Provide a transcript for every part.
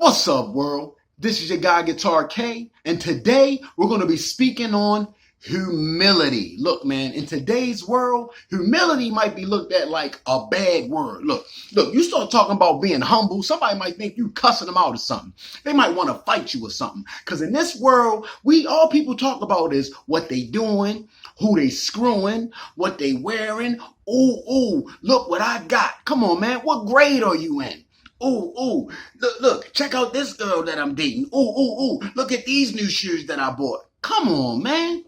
What's up, world? This is your guy, Guitar K, and today we're going to be speaking on humility. Look, man, in today's world, humility might be looked at like a bad word. Look, you start talking about being humble, somebody might think you cussing them out or something. They might want to fight you or something. Because in this world, all people talk about is what they doing, who they screwing, what they wearing. Ooh, look what I got. Come on, man, what grade are you in? Ooh, look, check out this girl that I'm dating. Ooh, look at these new shoes that I bought. Come on, man.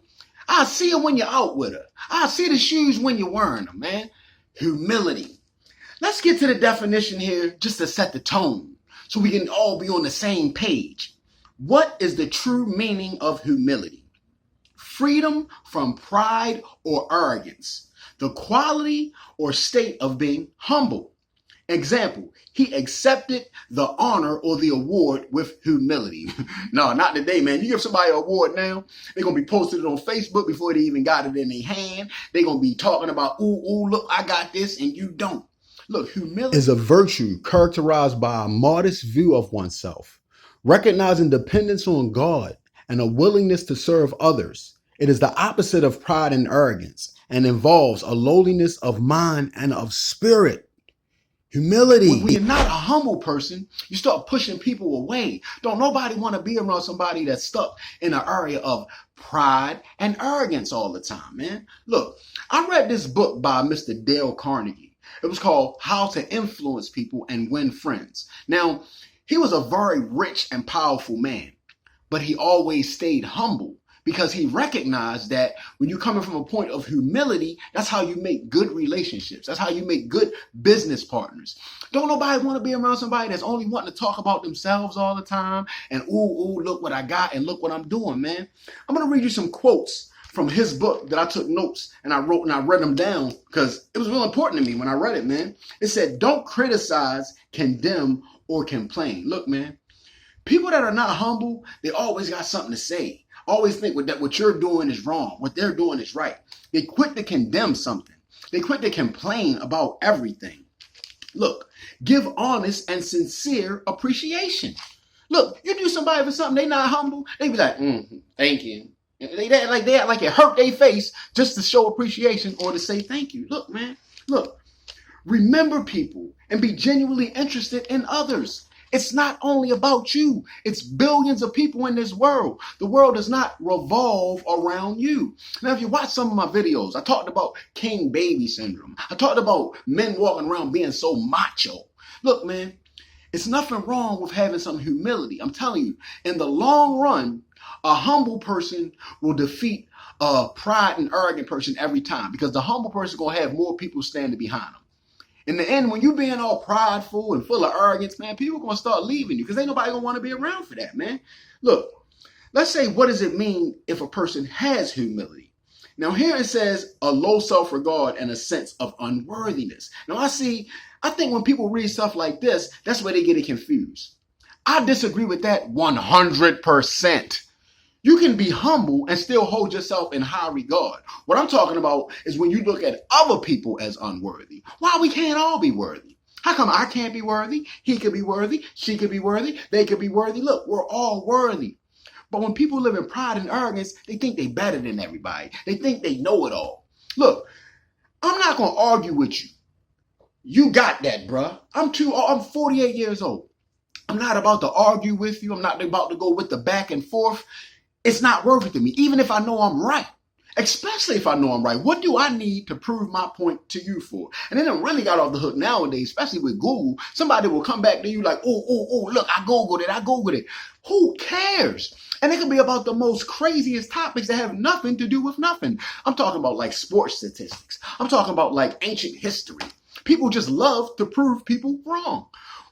I see her when you're out with her. I see the shoes when you're wearing them, man. Humility. Let's get to the definition here just to set the tone so we can all be on the same page. What is the true meaning of humility? Freedom from pride or arrogance. The quality or state of being humble. Example, he accepted the honor or the award with humility. No, not today, man. You give somebody an award now, they're going to be posted it on Facebook before they even got it in their hand. They're going to be talking about, ooh, look, I got this and you don't. Look, humility is a virtue characterized by a modest view of oneself, recognizing dependence on God and a willingness to serve others. It is the opposite of pride and arrogance and involves a lowliness of mind and of spirit. Humility. When you're not a humble person, you start pushing people away. Don't nobody want to be around somebody that's stuck in an area of pride and arrogance all the time, man. Look, I read this book by Mr. Dale Carnegie. It was called How to Influence People and Win Friends. Now, he was a very rich and powerful man, but he always stayed humble. Because he recognized that when you're coming from a point of humility, that's how you make good relationships. That's how you make good business partners. Don't nobody want to be around somebody that's only wanting to talk about themselves all the time and ooh, look what I got and look what I'm doing, man. I'm going to read you some quotes from his book that I took notes and I wrote and I read them down because it was real important to me when I read it, man. It said, don't criticize, condemn, or complain. Look, man, people that are not humble, they always got something to say. Always think that what you're doing is wrong. What they're doing is right. They quit to condemn something. They quit to complain about everything. Look, give honest and sincere appreciation. Look, you do somebody for something, they not humble, they be like, thank you. They act like it hurt their face just to show appreciation or to say thank you. Look, man, remember people and be genuinely interested in others. It's not only about you. It's billions of people in this world. The world does not revolve around you. Now, if you watch some of my videos, I talked about king baby syndrome. I talked about men walking around being so macho. Look, man, it's nothing wrong with having some humility. I'm telling you, in the long run, a humble person will defeat a pride and arrogant person every time because the humble person is going to have more people standing behind them. In the end, when you being all prideful and full of arrogance, man, people are going to start leaving you because ain't nobody going to want to be around for that, man. Look, let's say, what does it mean if a person has humility? Now, here it says a low self-regard and a sense of unworthiness. Now, I think when people read stuff like this, that's where they get it confused. I disagree with that 100%. You can be humble and still hold yourself in high regard. What I'm talking about is when you look at other people as unworthy. Why we can't all be worthy? How come I can't be worthy? He could be worthy. She could be worthy. They could be worthy. Look, we're all worthy. But when people live in pride and arrogance, they think they're better than everybody. They think they know it all. Look, I'm not going to argue with you. You got that, bruh. I'm 48 years old. I'm not about to argue with you. I'm not about to go with the back and forth. It's not worth it to me, even if I know I'm right, especially if I know I'm right. What do I need to prove my point to you for? And then it really got off the hook nowadays, especially with Google. Somebody will come back to you like, look, I Googled it. Who cares? And it could be about the most craziest topics that have nothing to do with nothing. I'm talking about like sports statistics. I'm talking about like ancient history. People just love to prove people wrong.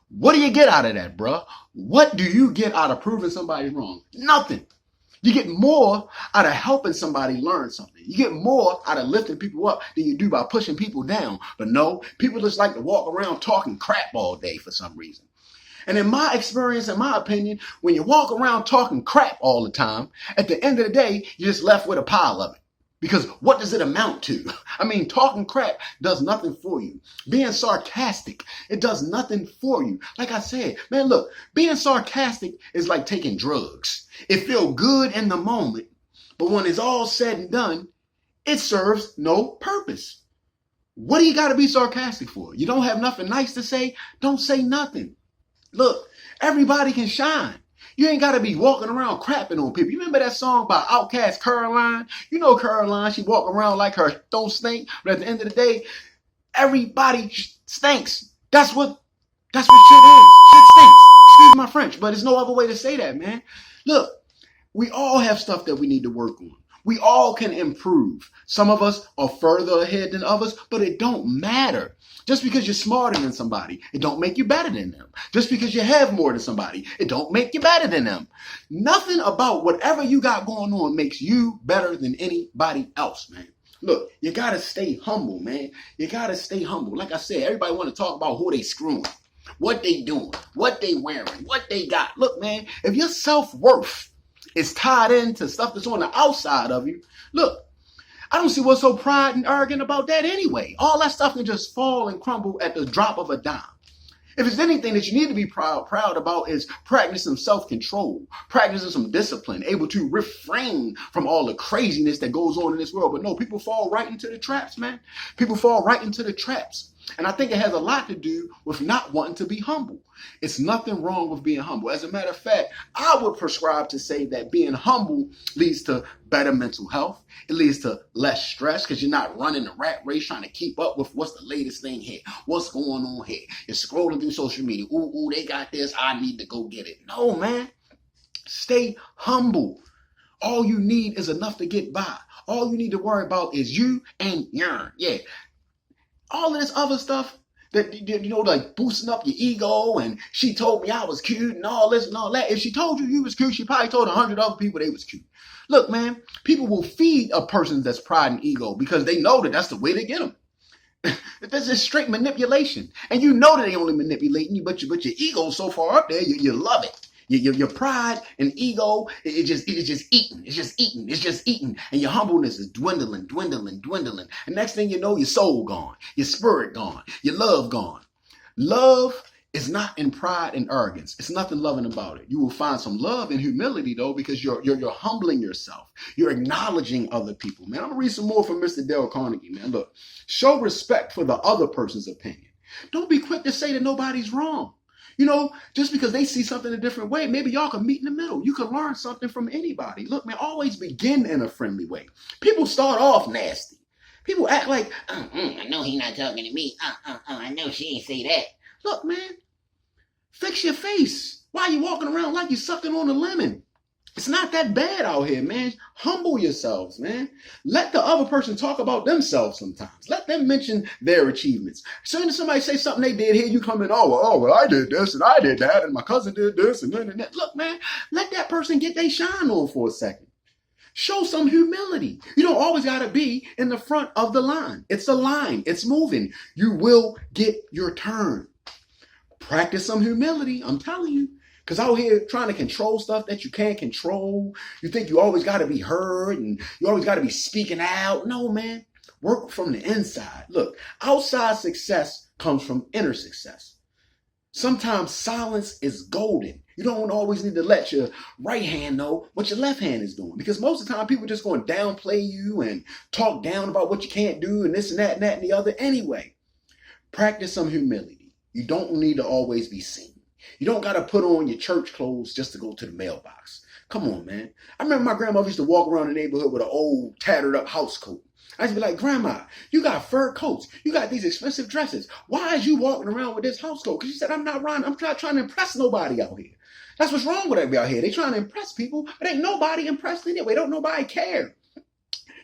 What do you get out of that, bruh? What do you get out of proving somebody wrong? Nothing. You get more out of helping somebody learn something. You get more out of lifting people up than you do by pushing people down. But no, people just like to walk around talking crap all day for some reason. And in my experience, in my opinion, when you walk around talking crap all the time, at the end of the day, you're just left with a pile of it. Because what does it amount to? I mean, talking crap does nothing for you. Being sarcastic, it does nothing for you. Like I said, man, look, being sarcastic is like taking drugs. It feels good in the moment, but when it's all said and done, it serves no purpose. What do you got to be sarcastic for? You don't have nothing nice to say? Don't say nothing. Look, everybody can shine. You ain't got to be walking around crapping on people. You remember that song by Outkast, Caroline? You know Caroline, she walk around like her don't stink, but at the end of the day, everybody stinks. That's what shit is. Shit stinks. Excuse my French, but there's no other way to say that, man. Look, we all have stuff that we need to work on. We all can improve. Some of us are further ahead than others, but it don't matter. Just because you're smarter than somebody, it don't make you better than them. Just because you have more than somebody, it don't make you better than them. Nothing about whatever you got going on makes you better than anybody else, man. Look, you got to stay humble, man. You got to stay humble. Like I said, everybody want to talk about who they screwing, what they doing, what they wearing, what they got. Look, man, if your self-worth is tied into stuff that's on the outside of you, look, I don't see what's so pride and arrogant about that anyway. All that stuff can just fall and crumble at the drop of a dime. If there's anything that you need to be proud about is practicing self-control, practicing some discipline, able to refrain from all the craziness that goes on in this world. But no, people fall right into the traps, man. People fall right into the traps. And I think it has a lot to do with not wanting to be humble. It's nothing wrong with being humble. As a matter of fact, I would prescribe to say that being humble leads to better mental health. It leads to less stress because you're not running the rat race trying to keep up with what's the latest thing here, what's going on here. You're scrolling through social media. Ooh, they got this. I need to go get it. No, man. Stay humble. All you need is enough to get by. All you need to worry about is you and yourn. Yeah. All of this other stuff that, you know, like boosting up your ego and she told me I was cute and all this and all that. If she told you was cute, she probably told 100 other people they was cute. Look, man, people will feed a person that's pride and ego because they know that that's the way to get them. This is straight manipulation. And you know that they only manipulating you, but your ego's so far up there, you love it. Your pride and ego, it's just eating. And your humbleness is dwindling. And next thing you know, your soul gone, your spirit gone, your love gone. Love is not in pride and arrogance. It's nothing loving about it. You will find some love and humility though, because you're humbling yourself. You're acknowledging other people, man. I'm gonna read some more from Mr. Dale Carnegie, man. Look, show respect for the other person's opinion. Don't be quick to say that nobody's wrong. You know, just because they see something a different way, maybe y'all can meet in the middle. You can learn something from anybody. Look, man, always begin in a friendly way. People start off nasty. People act like, I know he not talking to me. I know she ain't say that. Look, man, fix your face. Why are you walking around like you're sucking on a lemon? It's not that bad out here, man. Humble yourselves, man. Let the other person talk about themselves sometimes. Let them mention their achievements. As soon as somebody say something they did here, you come in, oh, well, I did this and I did that and my cousin did this and that. Look, man, let that person get their shine on for a second. Show some humility. You don't always got to be in the front of the line. It's a line. It's moving. You will get your turn. Practice some humility. I'm telling you. Because out here trying to control stuff that you can't control. You think you always got to be heard and you always got to be speaking out. No, man. Work from the inside. Look, outside success comes from inner success. Sometimes silence is golden. You don't always need to let your right hand know what your left hand is doing. Because most of the time people just going to downplay you and talk down about what you can't do and this and that and the other. Anyway, practice some humility. You don't need to always be seen. You don't got to put on your church clothes just to go to the mailbox. Come on, man. I remember my grandmother used to walk around the neighborhood with an old tattered up house coat. I used to be like, Grandma, you got fur coats. You got these expensive dresses. Why is you walking around with this house coat? Because she said, I'm not trying to impress nobody out here. That's what's wrong with everybody out here. They trying to impress people, but ain't nobody impressed anyway. Don't nobody care.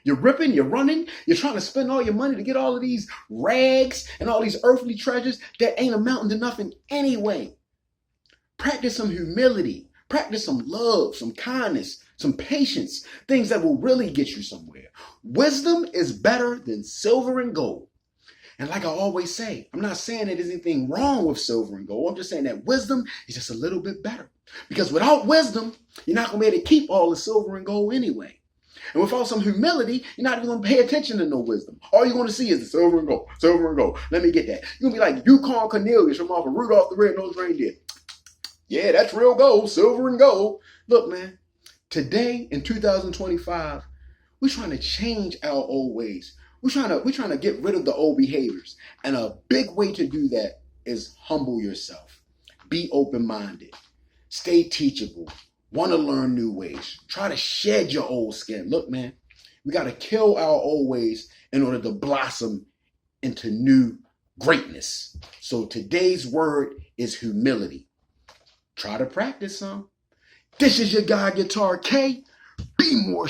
You're ripping, you're running, you're trying to spend all your money to get all of these rags and all these earthly treasures that ain't amounting to nothing anyway. Practice some humility. Practice some love, some kindness, some patience, things that will really get you somewhere. Wisdom is better than silver and gold. And like I always say, I'm not saying that there's anything wrong with silver and gold. I'm just saying that wisdom is just a little bit better. Because without wisdom, you're not going to be able to keep all the silver and gold anyway. And without some humility, you're not even going to pay attention to no wisdom. All you're going to see is the silver and gold, silver and gold. Let me get that. You're going to be like Yukon Cornelius from off of Rudolph the Red-Nosed Reindeer. Yeah, that's real gold, silver and gold. Look, man, today in 2025, we're trying to change our old ways. We're trying to get rid of the old behaviors. And a big way to do that is humble yourself. Be open-minded. Stay teachable. Want to learn new ways. Try to shed your old skin. Look, man, we got to kill our old ways in order to blossom into new greatness. So today's word is humility. Try to practice some. This is your guy, Guitar K. Be more